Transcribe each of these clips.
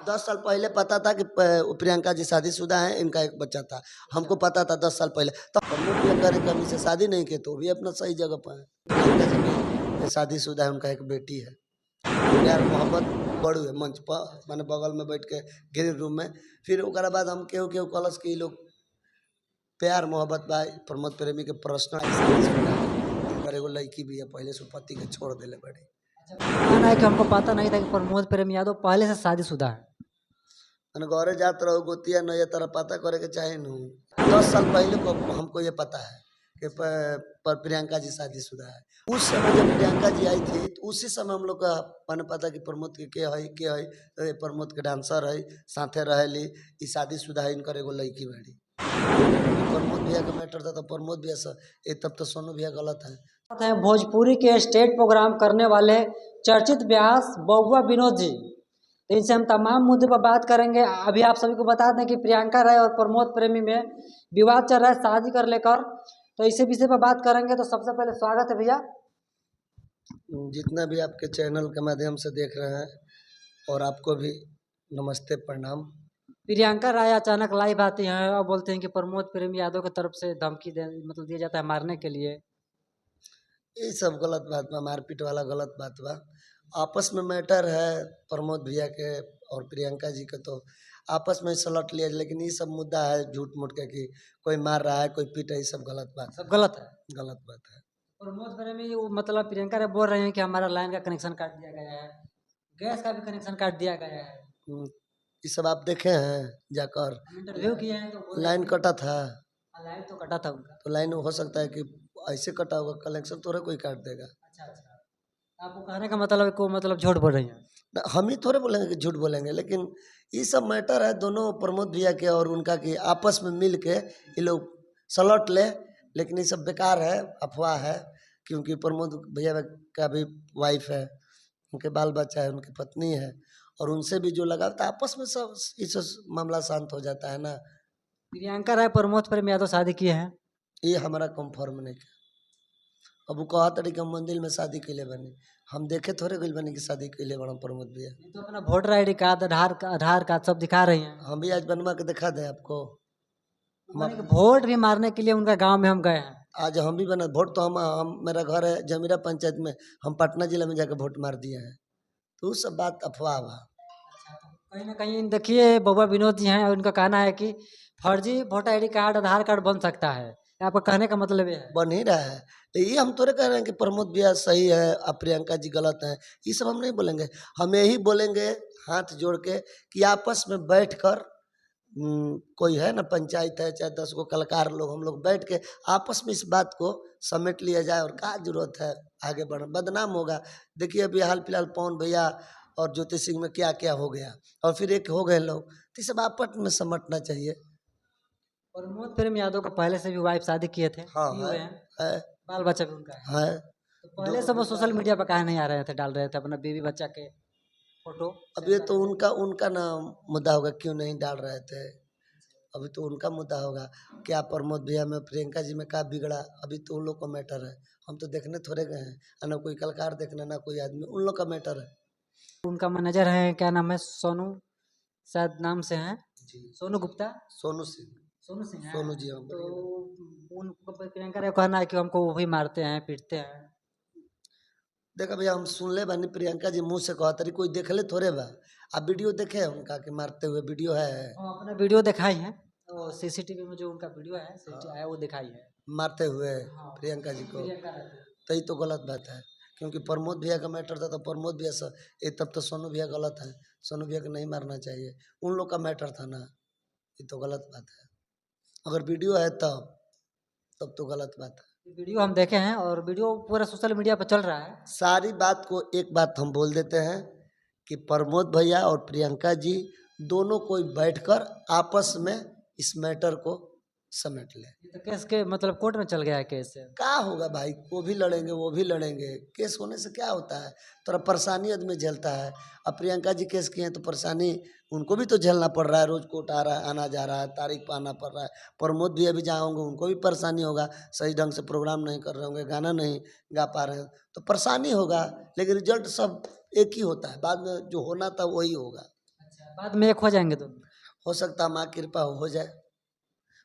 10 साल पहले पता था कि प्रियंका जी शादीशुदा हैं, इनका एक बच्चा था। हमको पता था 10 साल पहले। तो प्रमोद भैया कह रहे कि हम इससे शादी नहीं किए, तो वो भी अपना सही जगह पर हैं। प्रियंका जी भी शादीशुदा है, उनका एक बेटी है। प्यार मोहब्बत बड़ू है मंच पर, माने बगल में बैठ के ग्रीन रूम में। फिर ओकरा बाद हम केहू केहू कहलस कि लोग प्यार मोहब्बत बा प्रमोद प्रेमी के पर्सनल शादीशुदा है। इनकर एगो लड़की भी है, पहले से पति के छोड़ देले बड़ी। कहना है कि हमको पता नहीं था कि प्रमोद प्रेम यादव पहले से शादीशुदा है। मैंने घरे जात रहो गोतिया न ये तरह पता करे के चाहे नू। 10 साल पहले को हमको ये पता है कि पर प्रियंका जी शादीशुदा है। उस समय जब प्रियंका जी आई थी तो उसी समय हम लोग का मैंने पता कि प्रमोद के है तो ये प्रमोद के डांसर है, साथे रहेली, ई शादीशुदा है, इनकर एगो लड़की बाड़ी। प्रमोद भैया का मैटर था तो प्रमोद भैया से ये तब तो सोनू भैया गलत है। बात है भोजपुरी के स्टेट प्रोग्राम करने वाले चर्चित व्यास बउआ विनोद जी, तो इनसे हम तमाम मुद्दे पर बात करेंगे। अभी आप सभी को बता दें कि प्रियंका राय और प्रमोद प्रेमी में विवाद चल रहा है शादी कर लेकर, तो इसी विषय पर बात करेंगे। तो सबसे पहले स्वागत है भैया। जितना भी आपके चैनल के माध्यम से देख रहे हैं और आपको भी नमस्ते प्रणाम। प्रियंका राय अचानक लाइव आती हैं और बोलते हैं कि प्रमोद प्रेमी यादव की तरफ से धमकी दे मतलब दिया जाता है मारने के लिए। ये सब गलत बात बा, मारपीट वाला गलत बात बा। आपस में मैटर है प्रमोद भैया के और प्रियंका जी के, तो आपस में सलट लिया, लेकिन ये सब मुद्दा है झूठ मूठ के कि कोई मार रहा है कोई पीट रहा है, ये सब गलत बात सब गलत है। गलत बात है। प्रमोद प्रेमी मतलब प्रियंका राय बोल रहे हैं कि हमारा लाइन का कनेक्शन काट दिया गया है, गैस का भी कनेक्शन काट दिया गया है। ये सब आप देखे हैं जाकर? हम इंटरव्यू किए हैं तो बोल रहे लाइन हैं कटा था कि लाइन तो कटा था उनका। तो लाइन हो सकता है कि ऐसे कटा होगा, कनेक्शन थोड़ा कोई काट देगा। अच्छा अच्छा, आपको कहने का मतलब है को मतलब झूठ बोल रही हैं। हम ही थोड़े बोलेंगे कि झूठ बोलेंगे, लेकिन ये सब मैटर है दोनों प्रमोद भैया के और उनका कि आपस में मिल के ये लोग सलट ले। लेकिन ये सब बेकार है, अफवाह है, क्योंकि प्रमोद भैया का भी वाइफ है, उनके बाल बच्चा है, उनकी पत्नी है, और उनसे भी जो लगा था आपस में सब इस मामला शांत हो जाता है ना। प्रियंका राय प्रमोद प्रेम यादव शादी किए हैं। ये हमारा कंफर्म नहीं किया। अब वो कहा तरी कि हम मंदिर में शादी कैले बनी, हम देखे थोड़े गइल बनी कि शादी कैले बड़ा प्रमोद भैया। ये तो अपना वोटर आईडी कार्ड आधार कार्ड सब दिखा रही हैं। हम भी आज बनवा के दिखा दें आपको। माने कि वोट भी मारने के लिए उनका गांव में हम गए हैं। आज हम भी बना वोट तो हम मेरा घर है जमीरा पंचायत में, हम पटना जिला में जाकर वोट मार दिए हैं। तो वो सब बात अफवाह बा। कहीं ना कहीं देखिए बउआ विनोद जी हैं और उनका कहना है कि फर्जी वोटर आईडी कार्ड आधार कार्ड बन सकता है। आपका कहने का मतलब ये है। बन ही रहा है, तो ये हम थोड़े कह रहे हैं कि प्रमोद भैया सही है अब प्रियंका जी गलत है। ये सब हम नहीं बोलेंगे, हम यही बोलेंगे हाथ जोड़ के कि आपस में बैठ कर कोई है ना पंचायत है चाहे 10 गो कलाकार लोग, हम लोग बैठ के आपस में इस बात को समेट लिया जाए। और क्या जरूरत है आगे बढ़, बदनाम होगा। देखिए अभी हाल फिलहाल पवन भैया और ज्योति सिंह में क्या क्या हो गया, और फिर एक हो गए लोग, तो ये सब आपस में समटना चाहिए। प्रमोद प्रेम यादव को पहले से भी वाइफ शादी किए थे, हाँ किए हुए हैं, है बाल बच्चा भी उनका है। है। तो पहले से वो सोशल मीडिया पर काहे नहीं आ रहे थे, डाल रहे थे अपना बीवी बच्चा के फोटो। अब ये तो उनका ना मुद्दा होगा, क्यों नहीं डाल रहे थे, अभी तो उनका मुद्दा होगा। क्या प्रमोद भैया में प्रियंका जी में क्या बिगड़ा, अभी तो उन लोग का मैटर है, हम तो देखने थोड़े गए हैं, ना कोई कलाकार देखना ना कोई आदमी, उन लोग का मैटर है। उनका मैनेजर है, क्या नाम है, सोनू शायद नाम से हैं, जी, सोनू गुप्ता। सोनू सिंह। सोनू सिंह है। सोनू जी हाँ, तो बढ़िया। उनको प्रियंका का कहना है कि हमको वो भी मारते हैं पीटते हैं। देखा भैया हम सुन ले बानी प्रियंका जी मुँह से कहा तरी, कोई देख ले थोड़े बा। आप वीडियो देखे हैं उनका कि मारते हुए वीडियो है? वो अपना वीडियो दिखाई है, तो सीसीटीवी में जो उनका वीडियो है आया वो दिखाई है। मारते हुए हाँ, प्रियंका जी को, प्रियंका राय को। तो ये तो गलत बात है। क्योंकि प्रमोद भैया का मैटर था तो प्रमोद भैया से ये, तब तो सोनू भैया गलत है, सोनू भैया को नहीं मारना चाहिए, उन लोग का मैटर था ना। ये तो गलत बात है, अगर वीडियो है तब तो गलत बात है। वीडियो हम देखे हैं और वीडियो पूरा सोशल मीडिया पर चल रहा है। सारी बात को एक बात हम बोल देते हैं कि प्रमोद भैया और प्रियंका जी दोनों कोई बैठकर आपस में इस मैटर को समेट ले। ये तो केस के मतलब कोर्ट में चल गया है केस से। क्या होगा भाई, वो भी लड़ेंगे वो भी लड़ेंगे, केस होने से क्या होता है, थोड़ा परेशानी आदमी झेलता है। अब प्रियंका जी केस किए हैं तो परेशानी उनको भी तो झेलना पड़ रहा है, रोज कोर्ट आ रहा है, आना जा रहा है, तारीख पर आना पड़ रहा है। प्रमोद भी अभी जहाँ होंगे उनको भी परेशानी होगा, सही ढंग से प्रोग्राम नहीं कर रहे होंगे, गाना नहीं गा पा रहे हैं तो परेशानी होगा। लेकिन रिजल्ट सब एक ही होता है, बाद में जो होना था वही होगा। अच्छा, बाद में एक हो जाएंगे दोनों। हो सकता है माँ कृपा हो जाए।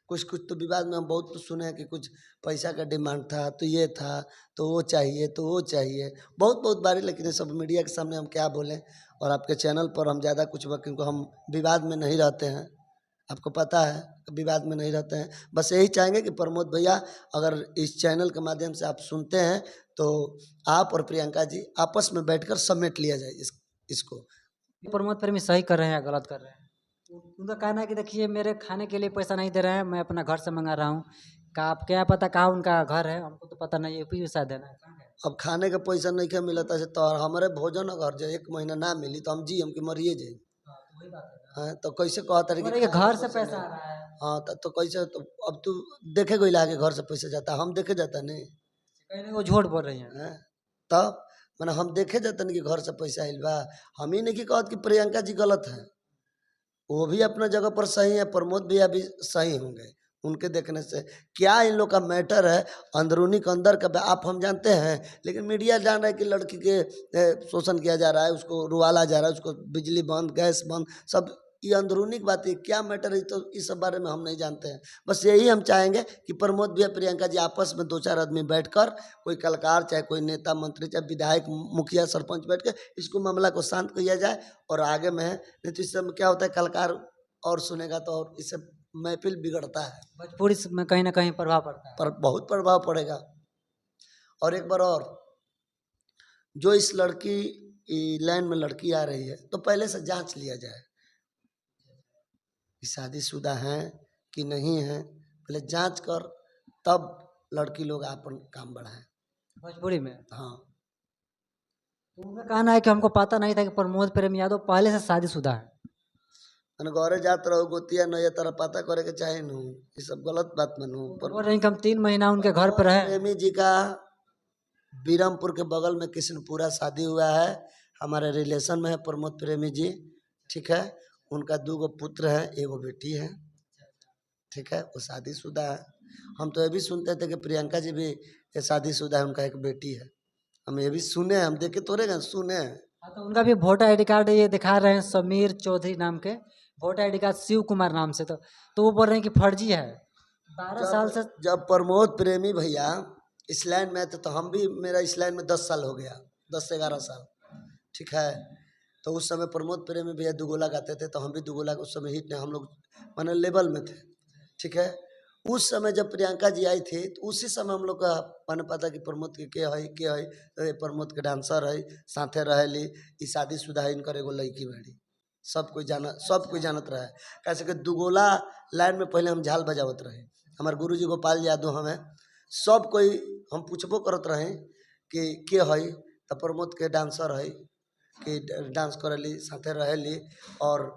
कुछ कुछ तो विवाद में हम बहुत कुछ सुने हैं कि कुछ पैसा का डिमांड था, तो ये था, तो वो चाहिए, तो वो चाहिए, बहुत बहुत बारी। लेकिन ये सब मीडिया के सामने हम क्या बोलें, और आपके चैनल पर हम ज़्यादा कुछ क्योंकि हम विवाद में नहीं रहते हैं, आपको पता है, विवाद में नहीं रहते हैं। बस यही चाहेंगे कि प्रमोद भैया अगर इस चैनल के माध्यम से आप सुनते हैं तो आप और प्रियंका जी आपस में बैठकर समेट लिया जाए इसको। प्रमोद प्रेमी सही कर रहे हैं या गलत कर रहे हैं? उनका कहना है कि देखिए मेरे खाने के लिए पैसा नहीं दे रहे हैं, मैं अपना घर से मंगा रहा हूँ। का आप क्या पता कहाँ उनका घर है, हमको तो पता नहीं, यूपी में शायद है ना, कहाँ है? अब खाने का पैसा नहीं क्या मिलता है तो हमारे भोजन अगर जो 1 महीना ना मिली तो हम जी हम कि मरिए जाए। हाँ, तो वही बात है ना। हाँ, तो कैसे कहता है बोले कि कि खाने घर का से पैसा पैसा नहीं। आ रहा है। हाँ, तो कैसे, तो अब तू देखे गई लाके घर से पैसा जाता, हम देखे जाता नहीं कहीं ना वो झूठ बोल रही हैं। हैं? तब मैंने हम देखे जाते नहीं कि घर से पैसा आइल बा। हम ही नहीं कि कहत कि प्रियंका जी गलत है, वो भी अपना जगह पर सही है, प्रमोद भैया भी सही होंगे। उनके देखने से क्या इन लोग का मैटर है, अंदरूनी के अंदर का आप हम जानते हैं, लेकिन मीडिया जान रहा है कि लड़की के शोषण किया जा रहा है, उसको रुवाला जा रहा है, उसको बिजली बंद, गैस बंद, सब ये अंदरूनी की बात है। क्या मैटर है तो इस सब बारे में हम नहीं जानते हैं। बस यही हम चाहेंगे कि प्रमोद भैया प्रियंका जी आपस में 2-4 आदमी बैठकर, कोई कलाकार चाहे कोई नेता मंत्री चाहे विधायक मुखिया सरपंच बैठ के इसको मामला को शांत किया जाए और आगे में नहीं तो इस समय क्या होता है, कलाकार और सुनेगा तो और इससे महफिल बिगड़ता है, भोजपुरी में कहीं ना कहीं प्रभाव पड़ता है। पर बहुत प्रभाव पड़ेगा। और एक बार और, जो इस लड़की लाइन में लड़की आ रही है तो पहले से जांच लिया जाए कि शादीशुदा हैं कि नहीं हैं, पहले जांच कर तब लड़की लोग अपन काम बढ़ाएं। भोजपुरी में हाँ, तो उनका कहना है कि हमको पता नहीं था कि प्रमोद प्रेम यादव पहले से शादीशुदा है। मैंने घरे जात रहो गोतिया नहीं तरह पता करे के चाहे नू, ये सब गलत बात मनू। तो बोल रहे हैं कि हम 3 महीना उनके घर पर रहे। प्रेमी जी का बीरमपुर के बगल में कृष्णपुरा शादी हुआ है, हमारे रिलेशन में है प्रमोद प्रेमी जी, ठीक है। उनका 2 गो पुत्र है, 1 गो बेटी है, ठीक है, वो शादीशुदा है। हम तो ये भी सुनते थे कि प्रियंका जी भी शादीशुदा है, उनका एक बेटी है। हम ये भी सुने हैं, हम देखे तोड़े गए सुने हैं। हाँ, तो उनका भी वोटर आईडी कार्ड ये दिखा रहे हैं, समीर चौधरी नाम के voter ID card, Shiv Kumar नाम से। तो वो बोल रहे हैं कि फर्जी है। 12 साल से जब प्रमोद प्रेमी भैया इस लाइन में थे तो हम भी, मेरा इस लाइन में 10 साल हो गया, 10 से 11 साल, ठीक है। तो उस समय प्रमोद प्रेमी भैया दुगोला गाते थे तो हम भी दुगोला उस समय हिट ने हम लोग माने लेवल में थे, ठीक है। उस समय जब प्रियंका जी आई थी तो उसी समय हम लोग का मैंने पता कि प्रमोद के है तो ये प्रमोद के डांसर है, साथे रहेली, ई शादीशुदा है, इनकर एगो लड़की बड़ी, सब कोई जानत रहे। कैसे कि दुगोला लाइन में पहले हम झाल बजावत रहे, हमारे गुरुजी गोपाल यादव हमें सब कोई हम पूछबो करत रहे कि के है, तो प्रमोद के डांसर है कि डांस करेली साथे रहेली, और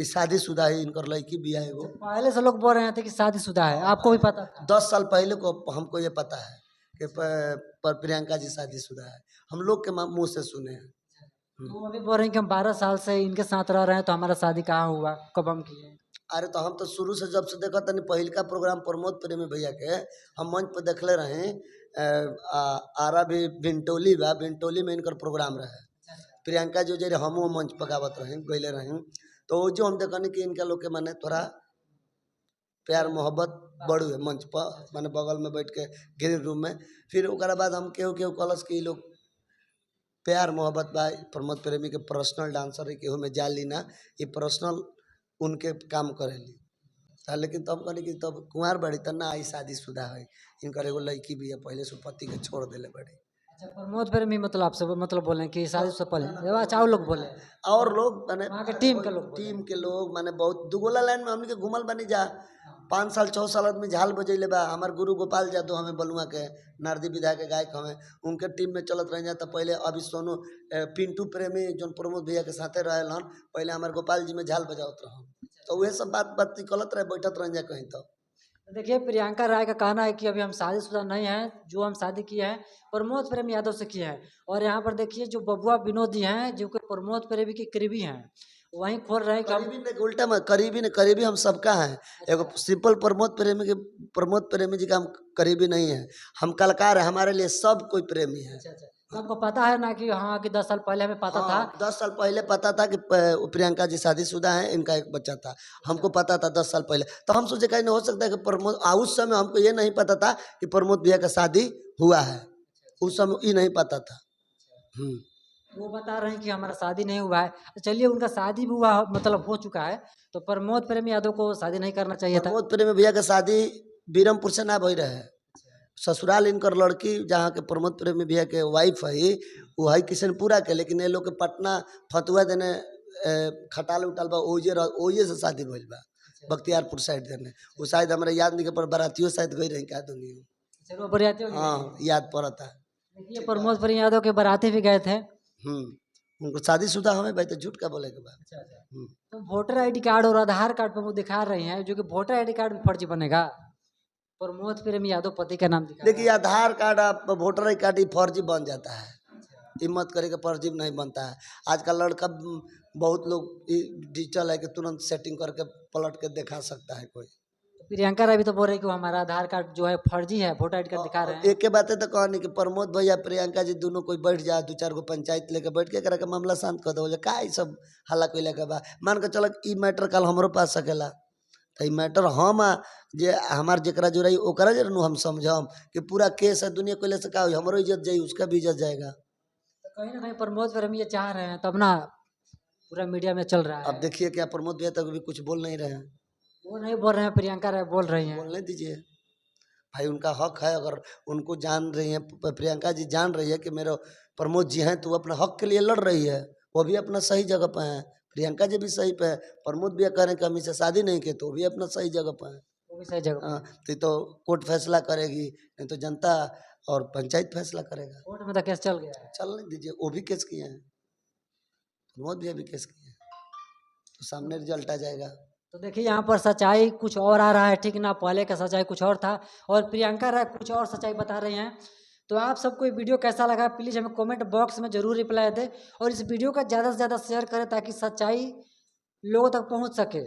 ई शादीशुदा है, इनकर लड़की भी है एगो। पहले से लोग बोल रहे थे कि शादीशुदा है, आपको भी पता था? 10 साल पहले को हमको ये पता है कि पर प्रियंका जी शादीशुदा है, हम लोग के मुंह से सुने हैं। तो वो अभी बोल रहे हैं कि हम 12 साल से इनके साथ रह रहे हैं, तो हमारा शादी कहाँ हुआ, कब हम किए? अरे तो हम तो शुरू से जब से देखा तनी पहिलका प्रोग्राम प्रमोद प्रेमी भैया के हम मंच पर देखले रहे। आरा भी भिंटोली बा, भिंटोली में इनकर प्रोग्राम रहे, प्रियंका जो जे हम मंच पर गावत रहे गईले रहे, तो वो जो हम देखनी कि इनका लोग के माने थोड़ा प्यार मोहब्बत बढ़ू है मंच पर, माने बगल में बैठ के ग्रीन रूम में। फिर ओकरा बाद हम केहू केहू कलस कि लोग प्यार मोहब्बत बा, प्रमोद प्रेमी के पर्सनल डांसर है, केहू में जाली ना, ये पर्सनल उनके काम करेली। लेकिन तब कहनी कि तब कुंवार बड़ी त ना, आई शादीशुदा है, इनकर एगो लड़की भी है, पहले से पति के छोड़ देले बड़ी। अच्छा, प्रमोद प्रेमी मतलब आपसे मतलब बोले कि शादी से पहले अच्छा वो लोग बोले, और लोग माने वहाँ के टीम के लोग बोले। टीम के लोग माने बहुत दुगोला लाइन में हमने के घूमल बनी जा, 5 साल 6 साल आदमी झाल बजैले बा। हमार गुरु गोपाल यादव हमें बलुआ के नारदी विधा के गायक हमें, उनके टीम में चलत रह जाता पहले। अभी सोनू पिंटू प्रेमी जो प्रमोद भैया के साथे रहल हन, पहले हमारे गोपाल जी में झाल बजावत रहन, तो वह सब बात निकलत रहे, बैठत रह जा कहीं। तो देखिए प्रियंका राय का कहना है कि अभी हम शादीशुदा नहीं हैं, जो हम शादी किए हैं प्रमोद प्रेम यादव से किए हैं। और यहाँ पर देखिए जो बबुआ विनोद जी हैं जो कि प्रमोद प्रेमी के करीबी हैं, वहीं खोल रहे हैं कि हम करीबी ने उल्टा में करीबी ने करीबी हम सबका है। एगो सिंपल प्रमोद प्रेमी जी का हम करीबी नहीं है, हम कलाकार है, हमारे लिए सब कोई प्रेमी है। अच्छा अच्छा, तो आपको पता है ना कि हाँ कि 10 साल पहले हमें पता था। हाँ 10 साल पहले पता था कि प्रियंका जी शादीशुदा हैं, इनका एक बच्चा था। हमको पता था 10 साल पहले, तो हम सोचे कहीं नहीं हो सकता है कि प्रमोद उस समय हमको ये नहीं पता था कि प्रमोद भैया का शादी हुआ है। उस समय ये नहीं पता था। वो बता रहे हैं कि हमारा शादी नहीं हुआ है। तो चलिए उनका शादी भी हुआ मतलब हो चुका है, तो प्रमोद प्रेम यादव को शादी नहीं करना चाहिए था। प्रमोद प्रेमी भैया का शादी बीरमपुर से ना भई रहे। ससुराल इनकर लड़की जहाँ के प्रमोद प्रेमी भैया के वाइफ है वो है किशनपुरा के, लेकिन ये लोग के पटना फतुआ देने खटाल उटाल बा ओजे से शादी भइल बा बख्तियारपुर साइड देने। वो शायद हमारे याद नहीं के पर बारातियों शायद गई रही क्या दुनिया। चलो बरियाती हो गई। हाँ याद पड़ता है। देखिए प्रमोद प्रेम यादव के बाराती भी गए थे। उनको शादीशुदा हमें भाई तो झूठ का बोले के बाद। तो वोटर आईडी कार्ड और आधार कार्ड पर वो दिखा रहे हैं, जो कि वोटर आईडी कार्ड में फर्जी बनेगा। प्रमोद प्रेम यादव पति का नाम दिखा देखिए आधार कार्ड आप वोटर आई कार्ड फर्जी बन जाता है। हिम्मत करके फर्जी नहीं बनता है। आजकल लड़का बहुत लोग डिजिटल है कि तुरंत सेटिंग करके पलट के दिखा सकता है कोई। प्रियंका राय भी तो बोल रही कि वो हमारा आधार कार्ड जो है फर्जी है, वोटर आईडी कार्ड दिखा रहे हैं। एक के बातें तो कहनी कि प्रमोद भैया प्रियंका जी दोनों कोई बैठ जाए 2-4 गो पंचायत लेके बैठ के एकरा के मामला शांत कर दो। का ई सब हल्ला कोई के बा मान के चल ई मैटर कल हमरो पास सकेला। तो ई मैटर हम जे हमार जरा जुड़ाई ओकरा जरूर हम समझम कि पूरा केस है दुनिया कोई से का होई, हमरो इज्जत जाई उसका भी इज्जत जाएगा। तो कहीं ना कहीं प्रमोद प्रेम ये चाह रहे हैं, तब ना पूरा मीडिया में चल रहा है। अब देखिए क्या प्रमोद भैया तक भी कुछ बोल नहीं रहे हैं। वो नहीं बोल रहे हैं, प्रियंका राय बोल रही हैं। बोलने दीजिए भाई, उनका हक है। अगर उनको जान रही है प्रियंका जी जान रही है कि मेरे प्रमोद जी हैं तो वो अपने हक के लिए लड़ रही है। वो भी अपना सही जगह पे है, प्रियंका जी भी सही पे है। प्रमोद भी कह रहे हैं कि हम इससे शादी नहीं की तो वो भी अपना सही जगह पे है। वो भी सही जगह। हाँ, तो कोर्ट फैसला करेगी, नहीं तो जनता और पंचायत फैसला करेगा। कोर्ट में तो केस चल गया है। चलने दीजिए, वो भी केस किए हैं, प्रमोद भी अभी केस किए हैं, तो सामने रिजल्ट आ जाएगा। तो देखिए यहाँ पर सच्चाई कुछ और आ रहा है, ठीक ना। पहले का सच्चाई कुछ और था और प्रियंका राय कुछ और सच्चाई बता रही हैं। तो आप सबको ये वीडियो कैसा लगा प्लीज़ हमें कमेंट बॉक्स में ज़रूर रिप्लाई दें और इस वीडियो का ज़्यादा से ज़्यादा शेयर करें ताकि सच्चाई लोगों तक पहुँच सके।